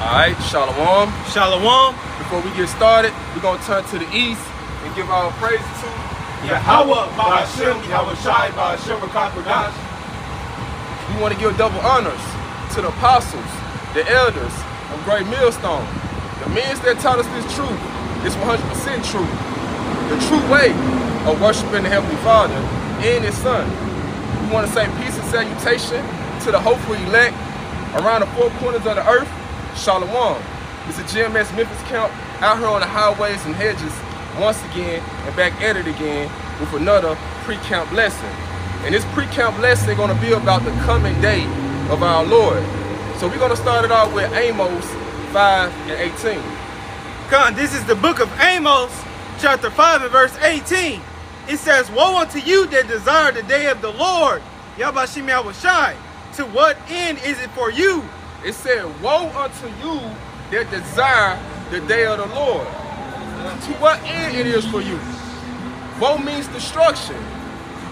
Alright, Shalom. Shalom. Before we get started, we're going to turn to the east and give our praise to Yahweh, Ba'ashem, Yahweh Shai, Ba'ashem, Rakakodash. We want to give double honors to the apostles, the elders of Great Millstone, the men that taught us this truth. It's 100% true. The true way of worshiping the Heavenly Father and His Son. We want to say peace and salutation to the hopeful elect around the four corners of the earth. Shalom. It's a GMS Memphis camp out here on the highways and hedges once again and back at it again with another pre-camp lesson. And this pre-camp lesson is going to be about the coming day of our Lord. So we're going to start it off with Amos 5 and 18. Come, this is the book of Amos, chapter 5 and verse 18. It says, "Woe unto you that desire the day of the Lord, Yahbashim Yahushai. To what end is it for you?" It said, "Woe unto you that desire the day of the Lord." To what end it is for you? Woe means destruction.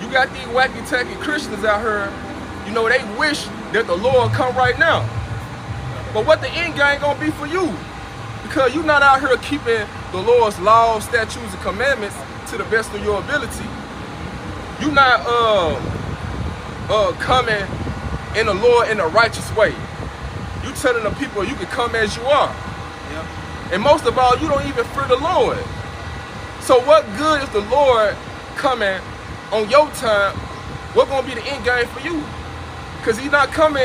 You got these wacky tacky Christians out here, you know, they wish that the Lord come right now. But what the end game gonna be for you? Because you're not out here keeping the Lord's laws, statutes, and commandments to the best of your ability. You're not coming in the Lord in a righteous way. You telling the people you can come as you are. Yep. And most of all, you don't even fear the Lord. So what good is the Lord coming on your time? What's gonna be the end game for you? Because He's not coming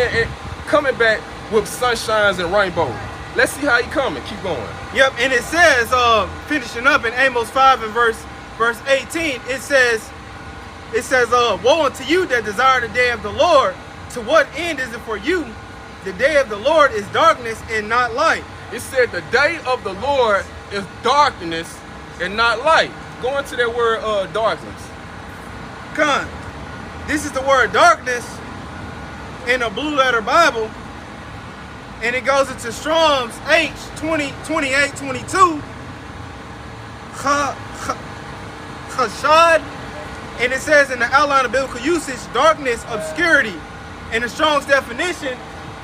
back with sunshines and rainbows. Let's see how He coming. Keep going. Yep, and it says, finishing up in Amos 5 and verse 18, it says, "Woe unto you that desire the day of the Lord. To what end is it for you? The day of the Lord is darkness and not light." It said the day of the Lord is darkness and not light. Go into that word darkness. Come, this is the word darkness in a blue letter Bible, and it goes into Strong's H 2822. Chashad, and it says in the outline of biblical usage, darkness, obscurity. In the Strong's definition,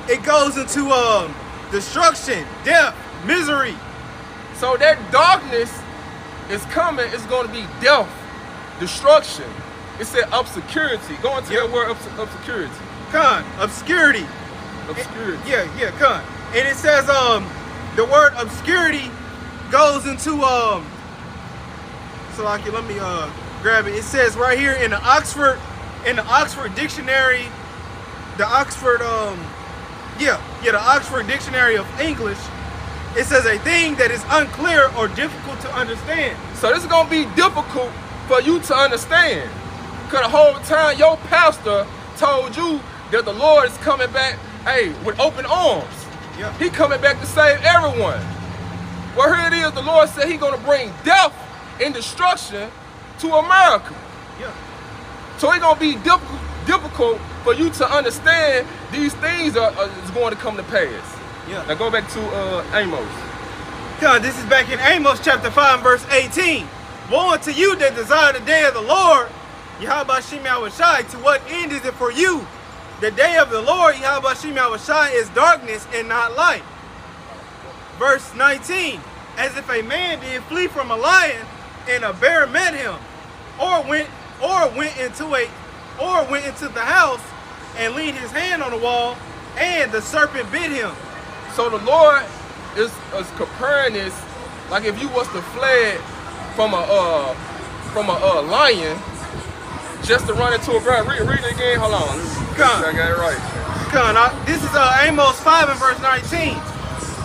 it goes into destruction, death, misery. So that darkness is coming. It's going to be death, destruction. It said obscurity. Go into that word obscurity. Con, obscurity. Obscurity. Yeah, con. And it says the word obscurity goes into so like let me grab it. It says right here in the Oxford dictionary, the Oxford the Oxford Dictionary of English, it says a thing that is unclear or difficult to understand. So this is going to be difficult for you to understand. Because the whole time your pastor told you that the Lord is coming back, with open arms. Yep. He coming back to save everyone. Well, here it is. The Lord said He's going to bring death and destruction to America. Yep. So it's going to be difficult for you to understand these things is going to come to pass. Yeah. Now go back to Amos. God, this is back in Amos chapter 5 verse 18. "Woe unto you that desire the day of the Lord, Yahbashim Yahushai. To what end is it for you? The day of the Lord, Yahbashim Yahushai, is darkness and not light." Verse 19. "As if a man did flee from a lion, and a bear met him, or went into the house and leaned his hand on the wall, and the serpent bit him." So the Lord is comparing this like if you was to fled from a lion just to run into a bear. Read it again. Hold on. Come. I got it right. This is Amos 5 and verse 19.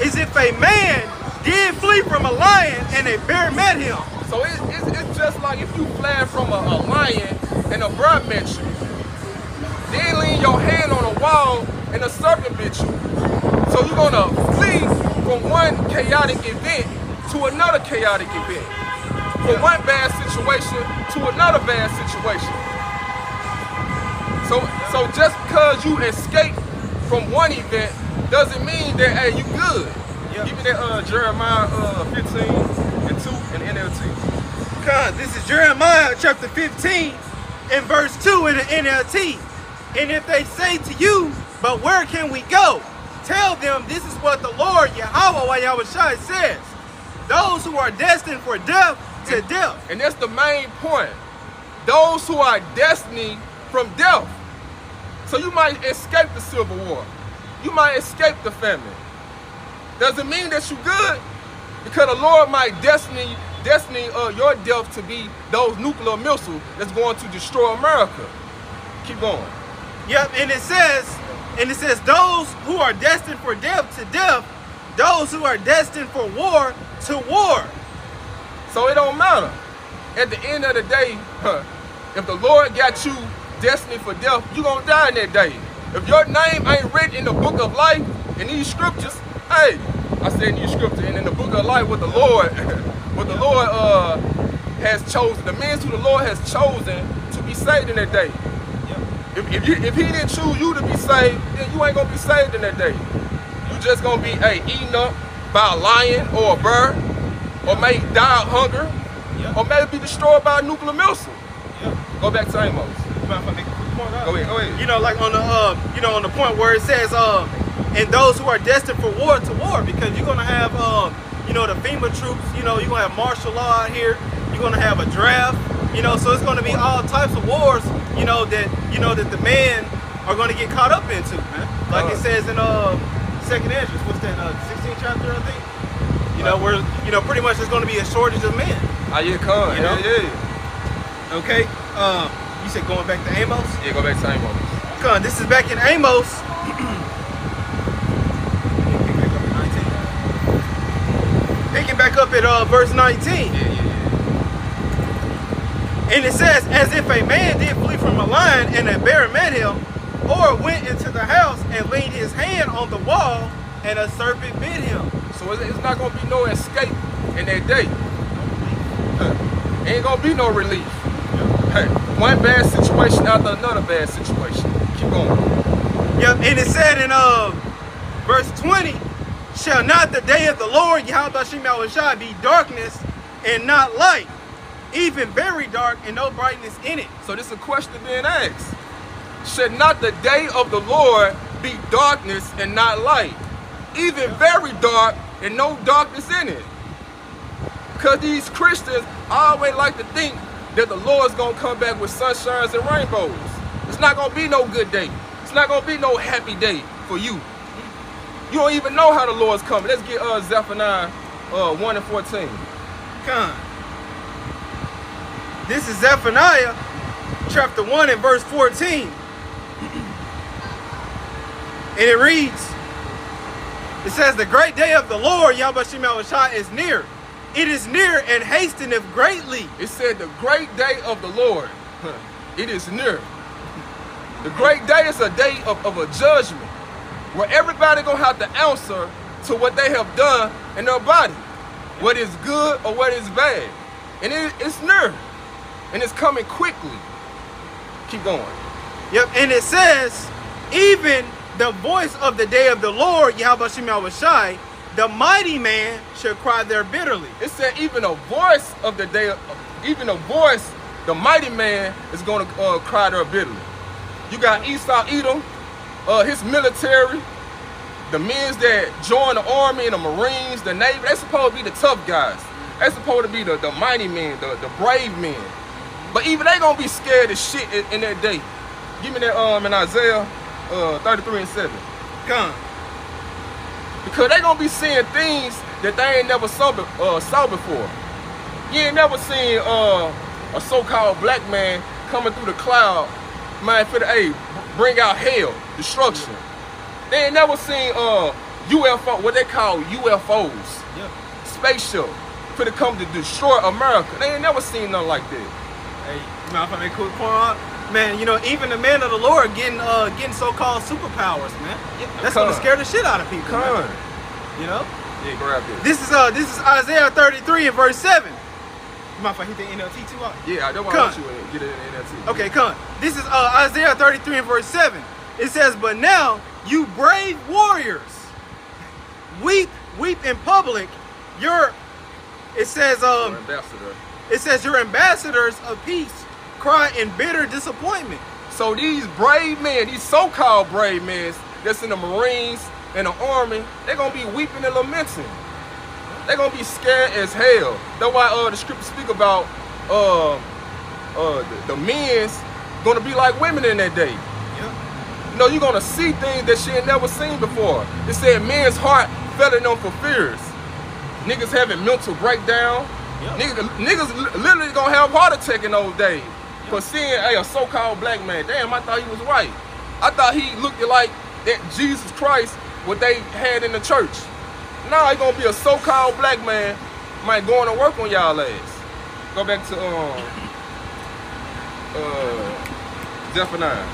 "As if a man did flee from a lion and a bear met him." So it's just like if you fled from a lion and a bear met you. Then lean your hand on a wall and a serpent bit you. So you're going to flee from one chaotic event to another chaotic event. From one bad situation to another bad situation. So just because you escape from one event doesn't mean that, you good. Yep. Give me that Jeremiah 15 and 2 in NLT. God, this is Jeremiah chapter 15 and verse 2 in the NLT. "And if they say to you, but where can we go? Tell them this is what the Lord Yahweh says. Those who are destined for death to death. And that's the main point. Those who are destined from death. So you might escape the civil war. You might escape the famine. Doesn't mean that you're good, because the Lord might destiny your death to be those nuclear missiles that's going to destroy America. Keep going. Yep, and it says those who are destined for death to death, those who are destined for war to war. So it don't matter. At the end of the day, if the Lord got you destined for death, you're going to die in that day. If your name ain't written in the book of life, in these scriptures, hey, I said in these scriptures, and in the book of life, what the Lord has chosen, the men who the Lord has chosen to be saved in that day. If he didn't choose you to be saved, then you ain't going to be saved in that day. You just going to be, eaten up by a lion or a bird, or may die of hunger, or maybe be destroyed by a nuclear missile. Go back to Amos. Go ahead. You know, like on the on the point where it says and those who are destined for war to war, because you're gonna have the FEMA troops, you're gonna have martial law out here, you're gonna have a draft, so it's gonna be all types of wars, that the men are gonna get caught up into, man. Like it says in 2nd Ezra, what's that, 16th chapter, I think? Where pretty much there's gonna be a shortage of men. Yeah, come. Yeah. Okay. You said going back to Amos? Yeah, go back to Amos. Come on, this is back in Amos. Picking back up at verse 19. And it says, as if a man did flee from a lion and a bear met him, or went into the house and laid his hand on the wall and a serpent bit him. So it's not going to be no escape in that day. Ain't going to be no relief. Hey, one bad situation after another bad situation. Keep going. Yep, and it said in verse 20, shall not the day of the Lord Yahweh be darkness and not light, even very dark and no brightness in it? So this is a question being asked. Should not the day of the Lord be darkness and not light, even very dark and no darkness in it? Because these Christians always like to think that the Lord's going to come back with sunshines and rainbows. It's not going to be no good day. It's not going to be no happy day for you. You don't even know how the Lord's coming. Let's get Zephaniah 1 and 14. Come. This is Zephaniah chapter 1 and verse 14. And it reads, it says, the great day of the Lord Yahweh is near. It is near and hasteneth greatly. It said the great day of the Lord. It is near. The great day is a day of a judgment where everybody going to have to answer to what they have done in their body. What is good or what is bad. And it's near. And it's coming quickly. Keep going. Yep, and it says, even the voice of the day of the Lord, Yahweh Shai, the mighty man shall cry there bitterly. It said even a voice of the day, the mighty man is going to cry there bitterly. You got Esau, Edom, his military, the men that join the army and the Marines, the Navy, they're supposed to be the tough guys. They're supposed to be the mighty men, the brave men. But even they going to be scared as shit in that day. Give me that in Isaiah 33 and 7. Come. Because they going to be seeing things that they ain't never saw before. You ain't never seen a so-called black man coming through the cloud, man, bring out hell, destruction. They ain't never seen UFO, what they call UFOs, spaceship, for to come to destroy America. They ain't never seen nothing like that. Hey, you mind if I make a quick point on? Man, even the man of the Lord getting so-called superpowers, man. That's gonna scare the shit out of people. Man. You know? Yeah, grab this. This is Isaiah 33 and verse 7. You mind if I hit the NLT too hard? Yeah, I don't want you to get it in NLT. Okay, come. This is Isaiah 33 and verse 7. It says, but now you brave warriors, weep in public. Your ambassador. It says your ambassadors of peace cry in bitter disappointment. So these brave men, these so-called brave men, that's in the Marines and the Army, they're gonna be weeping and lamenting. They're gonna be scared as hell. That's why the scripture speak about the men's gonna be like women in that day. Yep. You know, you're gonna see things that she had never seen before. It said men's heart fell in them for fears. Niggas having mental breakdown. Yep. Niggas literally gonna have heart attack in those days. Yep. For seeing a so-called black man. Damn, I thought he was white. I thought he looked like that Jesus Christ, what they had in the church. Now he gonna be a so-called black man, might going to work on y'all ass. Go back to Zephaniah.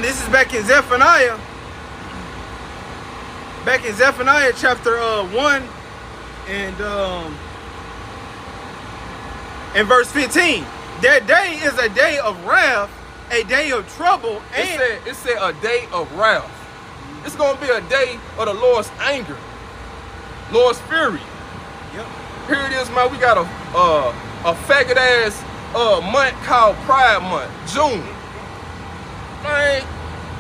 This is back in Zephaniah. Back in Zephaniah chapter 1 and verse 15. That day is a day of wrath, a day of trouble, and it said a day of wrath. It's gonna be a day of the Lord's anger, Lord's fury. Yep. Here it is, man. We got a faggot ass month called Pride Month, June. Man,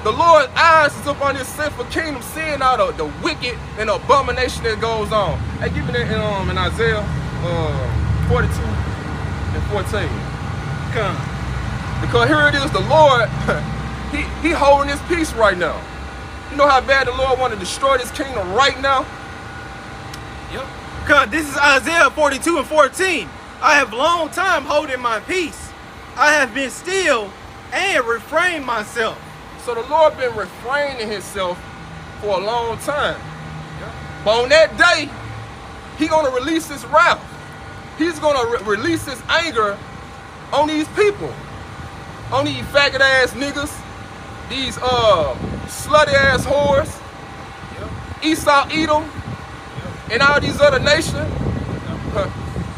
the Lord's eyes is up on this sinful kingdom, seeing all the wicked and the abomination that goes on. Hey, give me that in Isaiah 42 and 14. Come. Because here it is, the Lord, he holding his peace right now. You know how bad the Lord want to destroy this kingdom right now? Yep. Come, this is Isaiah 42 and 14. I have long time holding my peace. I have been still and refrained myself. So the Lord been refraining himself for a long time. Yep. But on that day, he gonna release his wrath. He's gonna release his anger on these people. On these faggot ass niggas, these slutty ass whores, yep. Esau, Edom, yep. And all these other nations. Yep.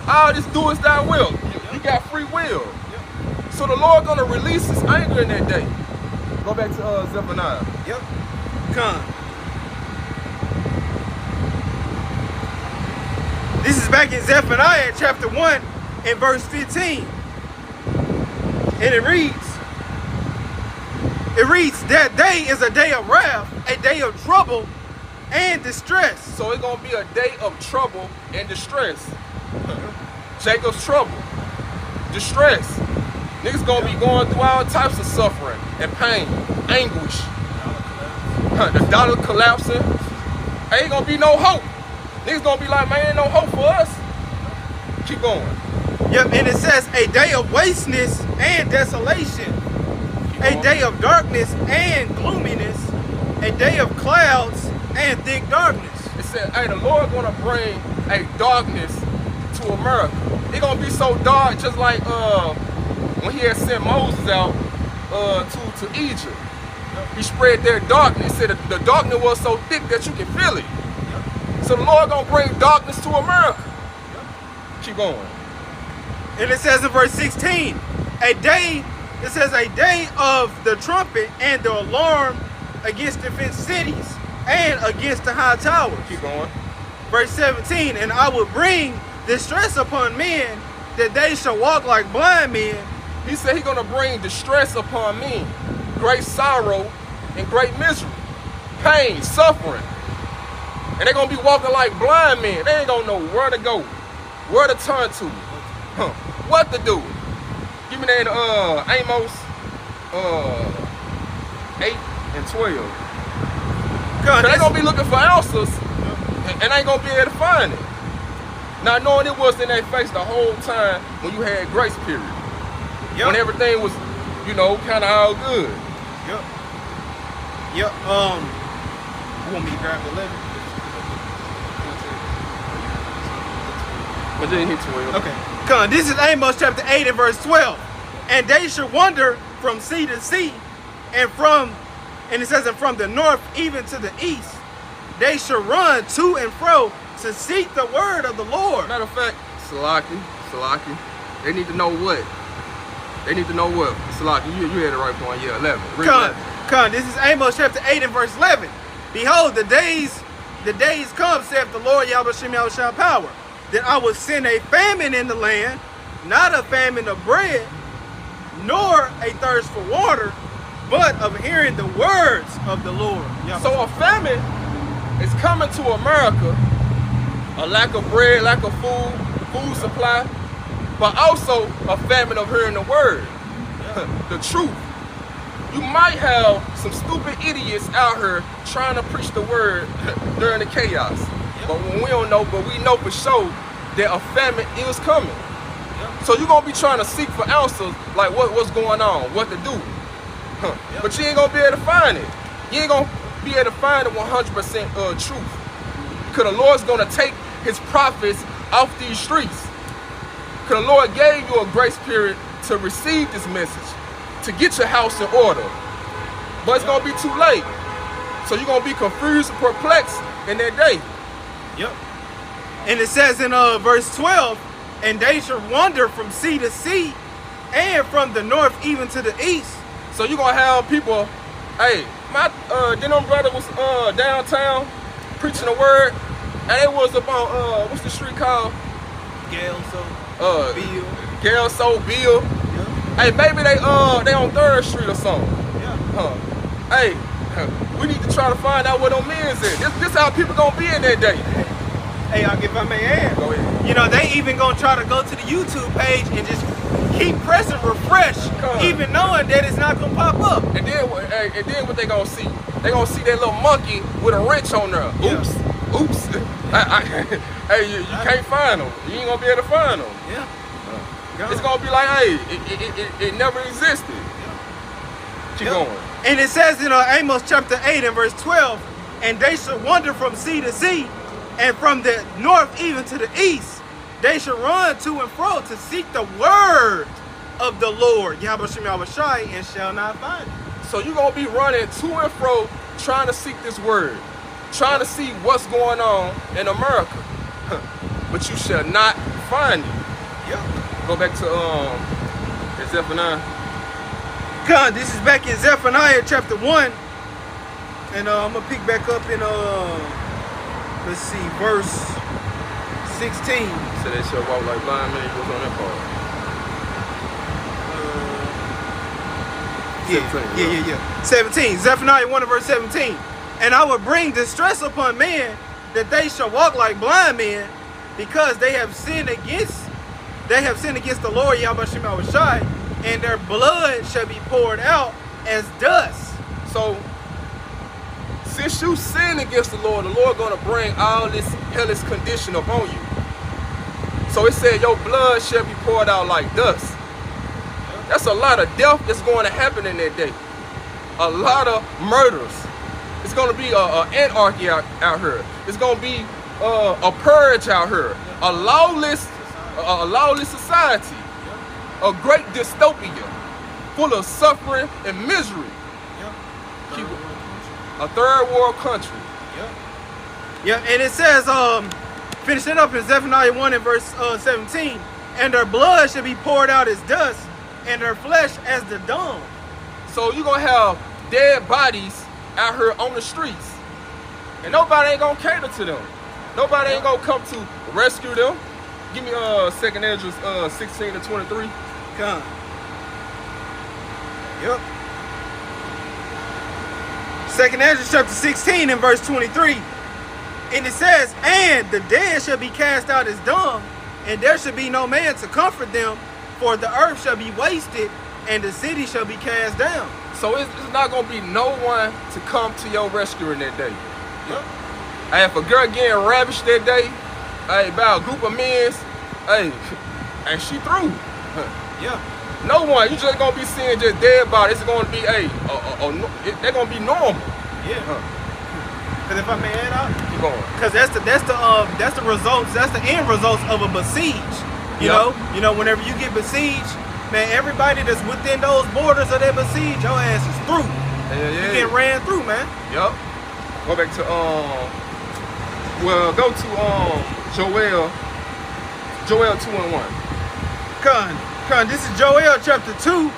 All this do as thou will. You got free will. Yep. So the Lord gonna release his anger in that day. Go back to Zephaniah. Yep. Come. This is back in Zephaniah chapter 1 and verse 15. And it reads, that day is a day of wrath, a day of trouble and distress. So it's gonna be a day of trouble and distress. Jacob's trouble, distress. Niggas gonna be going through all types of suffering and pain, anguish. The dollar collapsing. Ain't gonna be no hope. Niggas gonna be like, man, ain't no hope for us. Keep going. Yep, and it says a day of wasteness and desolation, a day of darkness and gloominess, a day of clouds and thick darkness. It said, hey, the Lord gonna bring a darkness to America. It gonna be so dark, just like when he had sent Moses out to Egypt. He spread their darkness. He said the darkness was so thick that you can feel it. So the Lord gonna bring darkness to America. Keep going. And it says in verse 16, it says a day of the trumpet and the alarm against the fenced cities and against the high towers. Keep going. Verse 17, and I will bring distress upon men, that they shall walk like blind men. He said he's gonna bring distress upon men, great sorrow and great misery, pain, suffering. And they're gonna be walking like blind men. They ain't gonna know where to go, where to turn to, what to do. Give me that Amos 8 and 12. Cause they gonna be looking for answers and ain't gonna be able to find it. Not knowing it was in their face the whole time when you had grace period. Yep. When everything was, you know, kinda all good. Yep. Yep. You want me to grab the letter? But then hit 12. Okay. Come on, this is Amos chapter 8 and verse 12. And they shall wander from sea to sea, and it says, and from the north even to the east. They shall run to and fro to seek the word of the Lord. Matter of fact, Salaki, they need to know what? They need to know what? Salaki, you had the right point. Yeah, 11. Come, this is Amos chapter 8 and verse 11. Behold, the days come, saith the Lord Yahweh Shem Yahushua power, that I will send a famine in the land, not a famine of bread, nor a thirst for water, but of hearing the words of the Lord. So a famine is coming to America, a lack of bread, lack of food supply, but also a famine of hearing the word, the truth. You might have some stupid idiots out here trying to preach the word during the chaos. But when we don't know, but we know for sure that a famine is coming. So you're gonna be trying to seek for answers like what's going on, what to do. But you ain't gonna be able to find it. You ain't gonna be able to find the 100% truth. Because the Lord's gonna take his prophets off these streets. Because the Lord gave you a grace period to receive this message, to get your house in order. But it's gonna be too late. So you're gonna be confused and perplexed in that day. Yep. And it says in verse 12, and they shall wander from sea to sea, and from the north even to the east. So you're gonna have people, hey, my them brother was downtown preaching the word, and it was about what's the street called? Bill. Yeah. Hey, maybe they on 3rd Street or something. Yeah. Hey, we need to try to find out where them men's at. This how people gonna be in that day. Hey, if I may add, go ahead. You know, they even gonna try to go to the YouTube page and just keep pressing refresh, even knowing that it's not gonna pop up. And then what they gonna see? They gonna see that little monkey with a wrench on there. Oops. Yeah. Oops. Hey, you can't find them. You ain't gonna be able to find them. Yeah. It's gonna be like, hey, it never existed. Yeah. Keep going. And it says in Amos chapter 8 and verse 12, and they shall wander from sea to sea, and from the north even to the east. They shall run to and fro to seek the word of the Lord, Yahushua, and shall not find it. So you're gonna be running to and fro trying to seek this word, trying to see what's going on in America, but you shall not find it. Yep. Go back to Zephaniah. God, this is back in Zephaniah chapter 1, and I'm gonna pick back up in let's see, verse 16. So they shall walk like blind men. What's on that part? Yeah. 17. Zephaniah 1 and verse 17. And I will bring distress upon men, that they shall walk like blind men, because they have sinned against the Lord Yahushua, and their blood shall be poured out as dust. So since you sin against the Lord gonna bring all this hellish condition upon you. So it said your blood shall be poured out like dust. That's a lot of death that's going to happen in that day. A lot of murders. It's going to be an anarchy out here. It's going to be a purge out here. A lawless society. A great dystopia full of suffering and misery. A third world country. Yeah, and it says, finish it up in Zephaniah 1 and verse 17. And their blood shall be poured out as dust, and their flesh as the dung. So you're going to have dead bodies out here on the streets. And nobody ain't going to cater to them. Nobody ain't going to come to rescue them. Give me 2nd Ezra 16 to 23. Come. Yep. 2nd Ezra chapter 16 and verse 23. And it says, and the dead shall be cast out as dung, and there shall be no man to comfort them, for the earth shall be wasted, and the city shall be cast down. So it's not going to be no one to come to your rescue in that day. Yep. Hey, if a girl getting ravished that day, hey, by a group of men, hey, and she through. Yeah. No one. You just going to be seeing just dead bodies. It's going to be, hey, they're going to be normal. Yeah. Because if I may add out, keep going. Because that's the results. That's the end results of a besiege. You know, whenever you get besieged, man, everybody that's within those borders of that besiege, your ass is through. You get ran through, man. Yep. Go back to go to Joel 2 and 1. Con, this is Joel chapter 2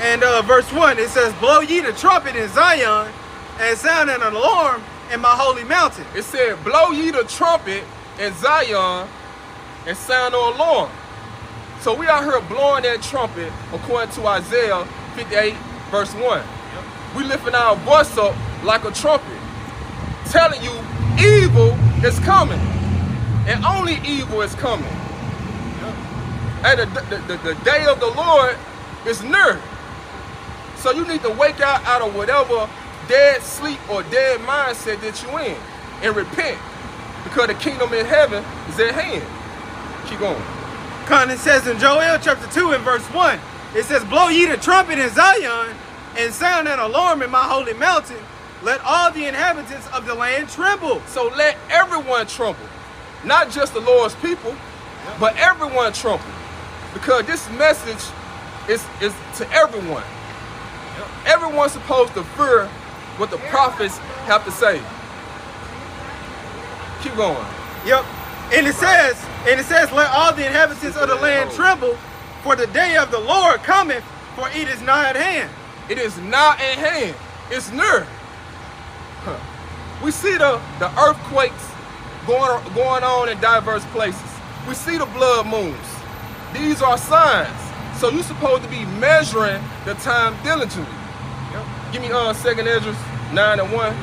and verse 1. It says, blow ye the trumpet in Zion, and sound an alarm in my holy mountain. It said, blow ye the trumpet in Zion, and sound an alarm. So we out here blowing that trumpet according to Isaiah 58 verse 1. We lifting our voice up like a trumpet, telling you evil is coming, and only evil is coming. And the day of the Lord is near. So you need to wake out of whatever dead sleep or dead mindset that you in and repent, because the kingdom in heaven is at hand. Keep going. It says in Joel chapter 2 and verse 1, it says, blow ye the trumpet in Zion, and sound an alarm in my holy mountain. Let all the inhabitants of the land tremble. So let everyone tremble. Not just the Lord's people, but everyone tremble. Because this message is to everyone. Everyone's supposed to fear what the prophets have to say. Keep going. Yep. And it says, let all the inhabitants of the land tremble, for the day of the Lord cometh, for it is nigh at hand. It is not at hand. It's near. We see the earthquakes going on in diverse places. We see the blood moons. These are signs. So you're supposed to be measuring the time diligently. Give me 2nd Esdras 9 and 1.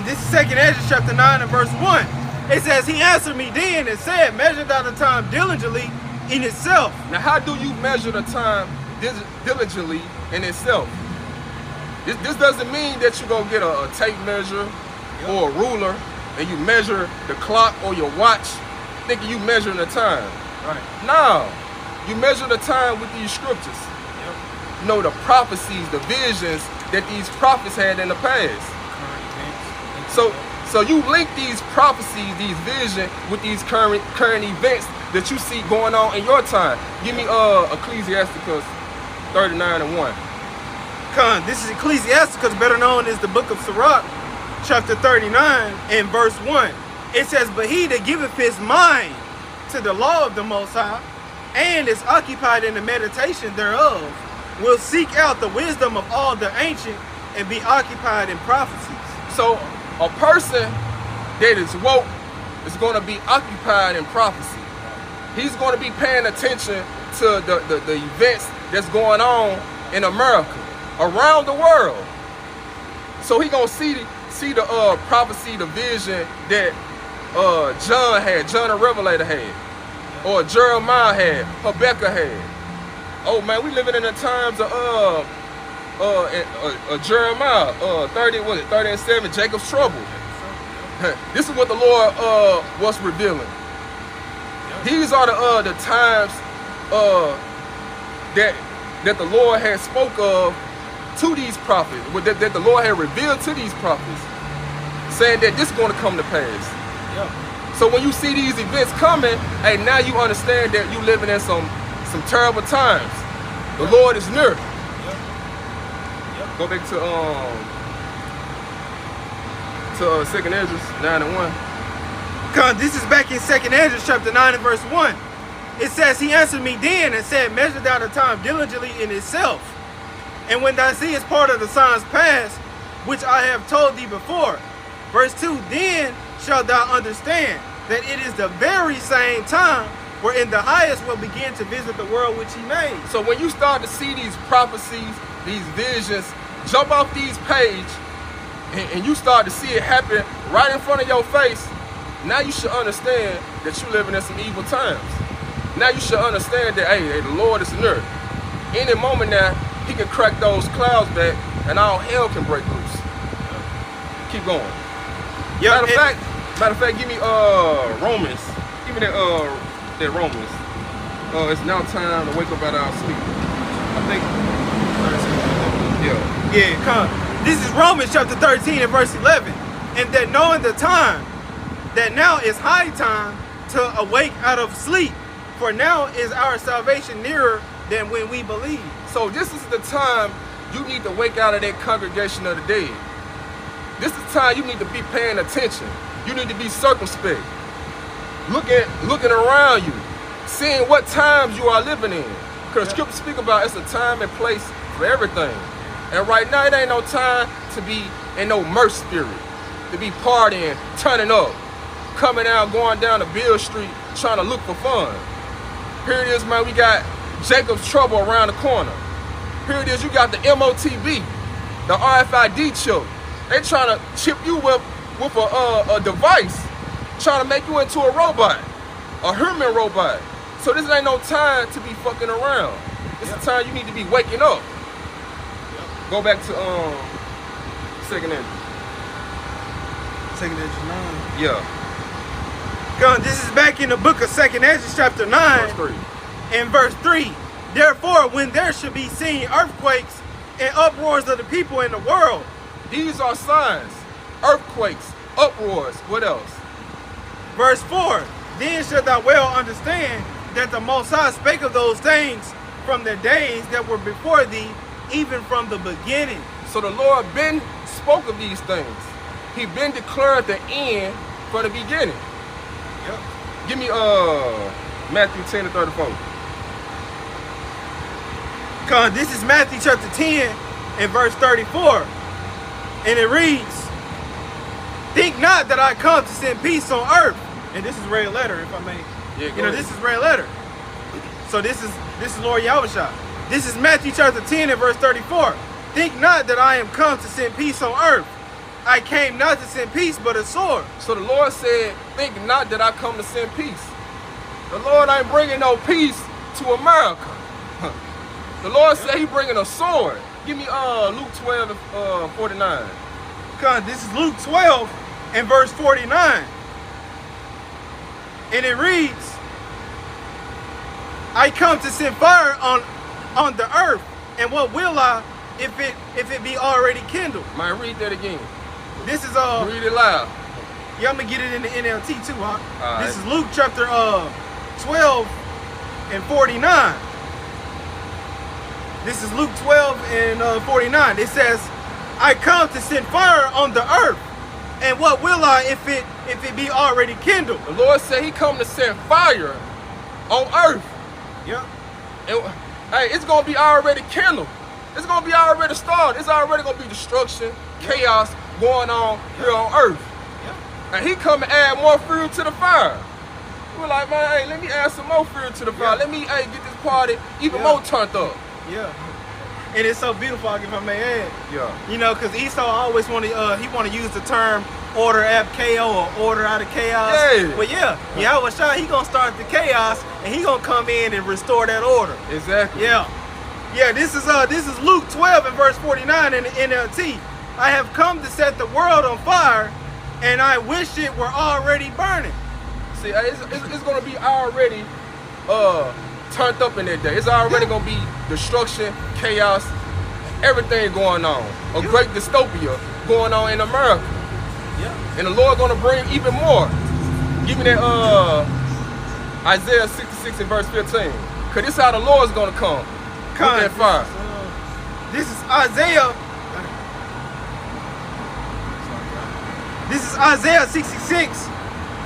This is 2nd Esdras chapter 9 and verse 1. It says, he answered me then and said, measure thou the time diligently in itself. Now how do you measure the time diligently in itself? This doesn't mean that you go get a tape measure or a ruler and you measure the clock or your watch thinking you measuring the time. Right. No, you measure the time with these scriptures. You know, the prophecies, the visions that these prophets had in the past. So you link these prophecies, these visions with these current events that you see going on in your time. Give me Ecclesiasticus 39 and 1. This is Ecclesiasticus, better known as the book of Sirach, chapter 39 and verse 1. It says, but he that giveth his mind to the law of the Most High, and is occupied in the meditation thereof, will seek out the wisdom of all the ancient, and be occupied in prophecies. So a person that is woke is going to be occupied in prophecy. He's going to be paying attention to the events that's going on in America, around the world. So he gonna see the prophecy, the vision that John the Revelator had, or Jeremiah had, Habakkuk had. Oh man, we living in the times of Jeremiah 30 and 7, Jacob's trouble. This is what the Lord was revealing. These are the times that the Lord had spoke of to these prophets, that the Lord had revealed to these prophets, saying that this is going to come to pass. So when you see these events coming, hey, now you understand that you living in some terrible times. The Lord is near. Go back to 2nd Esdras 9 and 1. This is back in 2nd Esdras chapter 9 and verse 1. It says, he answered me then and said, measure thou the time diligently in itself. And when thou seest part of the signs past, which I have told thee before. Verse 2, then shalt thou understand that it is the very same time wherein the highest will begin to visit the world which he made. So when you start to see these prophecies, these visions, jump off these pages, and you start to see it happen right in front of your face, now you should understand that you're living in some evil times. Now you should understand that, hey, the Lord is near. Any moment now, he can crack those clouds back and all hell can break loose. Keep going. Yeah, matter of fact, give me Romans. Give me that Romans. It's now time to wake up out of our sleep. I think. Yeah, come. This is Romans chapter 13 and verse 11. And that knowing the time, that now is high time to awake out of sleep. For now is our salvation nearer than when we believe. So this is the time you need to wake out of that congregation of the dead. This is the time you need to be paying attention. You need to be circumspect. Looking around you, seeing what times you are living in. Because Scripture speak about it's a time and place for everything. And right now it ain't no time to be in no mirth spirit, to be partying, turning up, coming out, going down to Bill Street, trying to look for fun. Here it is, man, we got Jacob's Trouble around the corner. Here it is, you got the MOTB, the RFID chip. They trying to chip you with a device, trying to make you into a robot, a human robot. So this ain't no time to be fucking around. It's the time you need to be waking up. Go back to second Ezra. Second Ezra 9. Yeah. God, this is back in the book of Second Ezra chapter 9. Verse 3. And verse 3. Therefore, when there should be seen earthquakes and uproars of the people in the world. These are signs. Earthquakes, uproars. What else? Verse 4. Then shalt thou well understand that the Most High spake of those things from the days that were before thee, even from the beginning. So the Lord been spoke of these things. He been declared the end for the beginning. Yep. Give me Matthew 10 to 34. God, this is Matthew chapter 10 and verse 34. And it reads, think not that I come to send peace on earth. And this is red letter, if I may. Yeah, you know, this is red letter. So this is Lord Yahushua. This is Matthew chapter 10 and verse 34. Think not that I am come to send peace on earth. I came not to send peace, but a sword. So the Lord said, think not that I come to send peace. The Lord ain't bringing no peace to America. The Lord said he bringing a sword. Give me Luke 12 and 49. God, this is Luke 12 and verse 49. And it reads, I come to send fire on the earth, and what will I if it be already kindled? Man, read that again. This is read it loud. Yeah, I'm gonna get it in the NLT too, huh? All this right. is Luke chapter 12 and 49. This is Luke 12 and 49. It says, I come to send fire on the earth, and what will I if it be already kindled? The Lord said he come to send fire on earth. Yeah. And hey, it's gonna be already kindled. It's gonna be already started. It's already gonna be destruction, chaos going on here on earth. Yeah. And he come and add more fuel to the fire. We're like, man, hey, let me add some more fuel to the fire. Let me get this party even more turned up. Yeah. And it's so beautiful, if I may add. Yeah. You know, because Esau always want to use the term order ab chaos or order out of chaos. Yeah. But Yahushua, he gonna start the chaos and he gonna come in and restore that order. Exactly. Yeah. Yeah, this is Luke 12 and verse 49 in the NLT. I have come to set the world on fire, and I wish it were already burning. See, it's gonna be already turned up in that day. It's already gonna be destruction, chaos, everything going on. A great dystopia going on in America. Yeah. And the Lord gonna bring even more. Give me that Isaiah 66 and verse 15. Cause this is how the Lord's gonna come. With that fire. This is Isaiah. This is Isaiah 66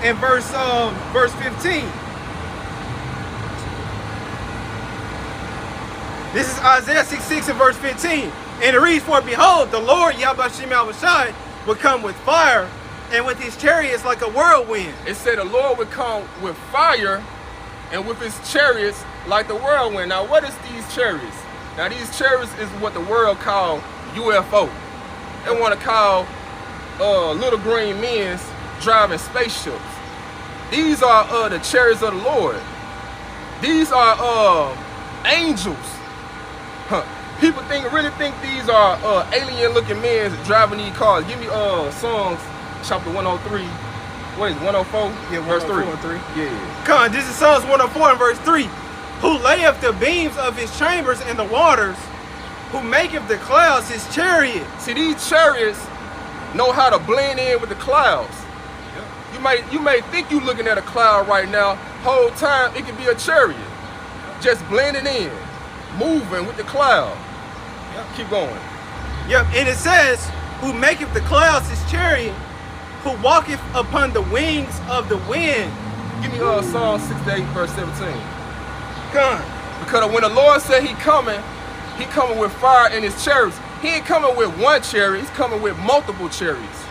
and verse 15. This is Isaiah 66 and verse 15. And it reads, for behold, the Lord Yahushua will come with fire, and with his chariots like a whirlwind. It said the Lord would come with fire and with his chariots like the whirlwind. Now, what is these chariots? Now, these chariots is what the world call UFO. They want to call little green men driving spaceships. These are the chariots of the Lord. These are angels. People really think these are alien-looking men driving these cars. Give me Psalms chapter 103. What is it, 104? Yeah, verse 3. 103. Yeah. Come on, this is Psalms 104 and verse 3. Who layeth the beams of his chambers in the waters, who maketh the clouds his chariot. See, these chariots know how to blend in with the clouds. Yep. You may think you're looking at a cloud right now. Whole time it could be a chariot. Just blending in, moving with the cloud. Yep. Keep going. Yep, and it says, who maketh the clouds his chariot, who walketh upon the wings of the wind. Give me Psalm 68 verse 17. Come. Because when the Lord said he coming with fire in his chariots. He ain't coming with one chariot, he's coming with multiple chariots.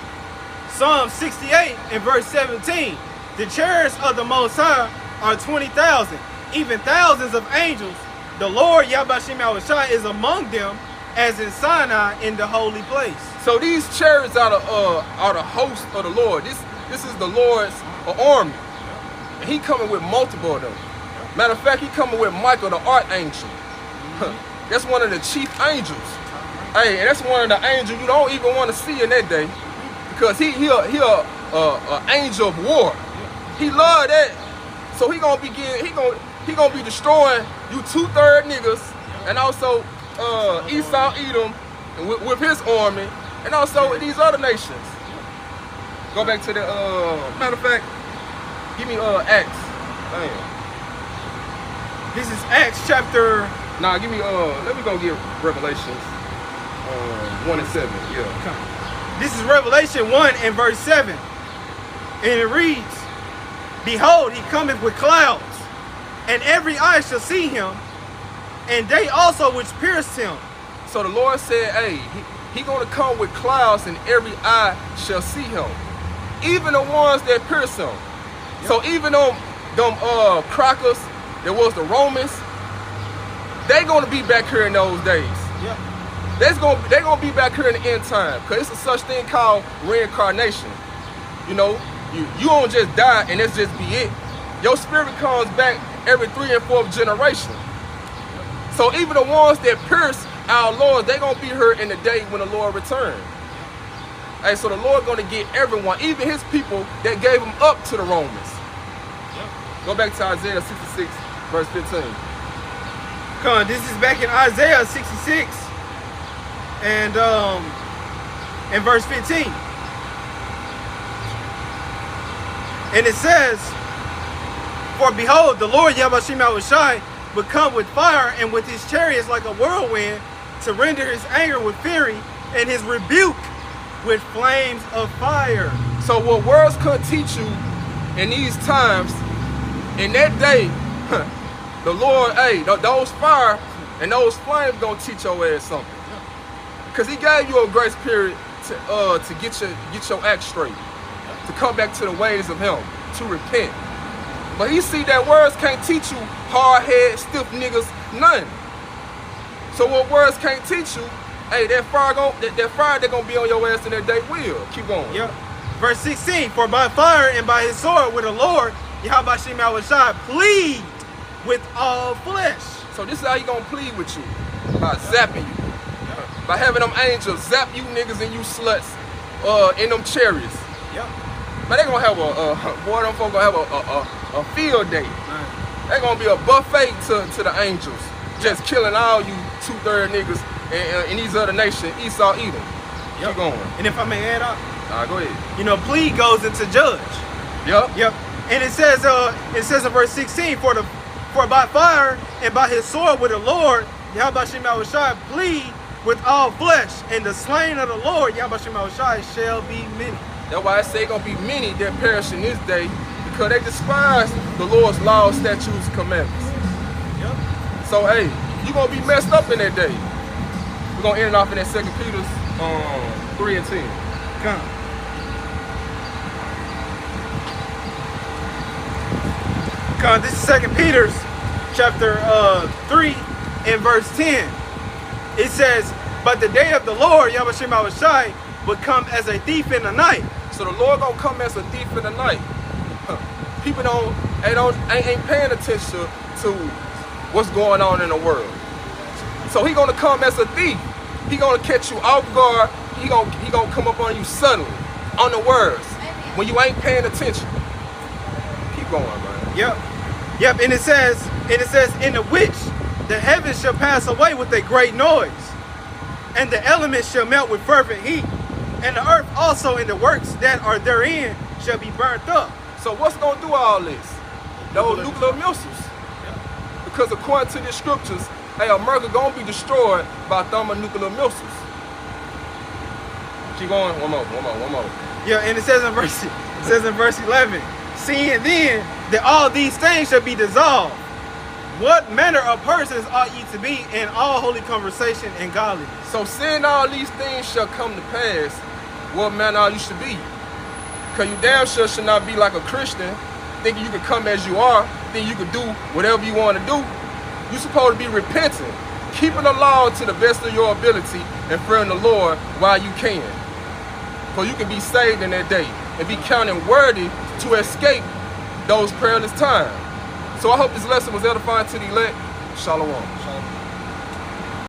Psalm 68 and verse 17. The chariots of the Most High are 20,000. even thousands of angels, the Lord Yahbashim Yahushai is among them, as in Sinai in the holy place. So these chariots are the host of the Lord. This is the Lord's army. And he coming with multiple of them. Matter of fact, he coming with Michael the archangel. That's one of the chief angels. Hey, and that's one of the angels you don't even want to see in that day, because he a angel of war. He love that. So he gonna be destroying you 2/3 niggas, and also Esau, Edom, and with his army, and also these other nations. Go back to the matter of fact, give me Acts. Damn. This is Acts chapter. Nah, give me let me go get Revelations 1 and 7. Yeah. This is Revelation 1 and verse 7. And it reads, "Behold, he cometh with clouds, and every eye shall see him, and they also which pierced him." So the Lord said, hey, he gonna come with clouds, and every eye shall see him. Even the ones that pierce him. Yep. So even them crackers that was the Romans, they gonna be back here in those days. Yep. They gonna be back here in the end time, because it's a such thing called reincarnation. You know, you don't just die and that's just be it. Your spirit comes back every 3 and 4th generation. So even the ones that pierce our Lord, they gonna be here in the day when the Lord returns. Hey, so the Lord gonna get everyone, even his people that gave him up to the Romans. Yep. Go back to Isaiah 66, verse 15. Come on, this is back in Isaiah 66 and verse 15. And it says, "For behold, the Lord Yahbashim Yahushai would come with fire, and with his chariots like a whirlwind, to render his anger with fury, and his rebuke with flames of fire." So what words could teach you in these times, in that day, the Lord, hey, those fire and those flames gonna teach your ass something. Because he gave you a grace period to get your act straight, to come back to the ways of him, to repent. But he see that words can't teach you, hard head, stiff niggas, none. So what words can't teach you, hey, that fire that gonna be on your ass in that day will. Keep going. Yep. Verse 16, "For by fire and by his sword with the Lord Yahbashim Yahushai plead with all flesh." So this is how he gonna plead with you, by zapping you. By having them angels zap you niggas and you sluts in them chariots. Yep. But they gonna have boy, them folk gonna have a field day. They gonna be a buffet to the angels, just killing all you 2/3 niggas and these other nations, Esau, Edom. Yep. Keep going. And if I may add up, go ahead. You know, plead goes into judge. Yep. Yep. And it says in verse 16, for by fire and by his sword with the Lord Yahbashim Yahushai plead with all flesh, and the slain of the Lord Yahbashim Yahushai shall be many. That's why I say gonna be many that perish in this day, because they despise the Lord's laws, statutes, commandments. Yep. So hey, you gonna be messed up in that day. We're gonna end it off in that 2 Peter 3 and 10. Come. This is 2 Peter chapter 3 and verse 10. It says, "But the day of the Lord Yahbashim Yahushai would come as a thief in the night." So the Lord gonna come as a thief in the night. People ain't paying attention to what's going on in the world. So he gonna come as a thief. He gonna catch you off guard. He gonna come up on you suddenly, unawares, when you ain't paying attention. Keep going, man. Yep. Yep. And it says, "In the which the heavens shall pass away with a great noise, and the elements shall melt with fervent heat, and the earth also and the works that are therein shall be burnt up." So what's gonna do all this? Those nuclear missiles. Because according to the scriptures, hey, America gonna be destroyed by thermonuclear missiles. Keep going. One more. Yeah, and it says in verse 11, "Seeing then that all these things shall be dissolved, what manner of persons ought ye to be in all holy conversation and godliness?" So seeing all these things shall come to pass, what manner you should be. Because you damn sure should not be like a Christian, thinking you can come as you are think you can do whatever you want to do. You're supposed to be repenting, keeping the law to the best of your ability, and fearing the Lord while you can. So you can be saved in that day and be counted worthy to escape those perilous times. So I hope this lesson was edifying to the elect. Shalom.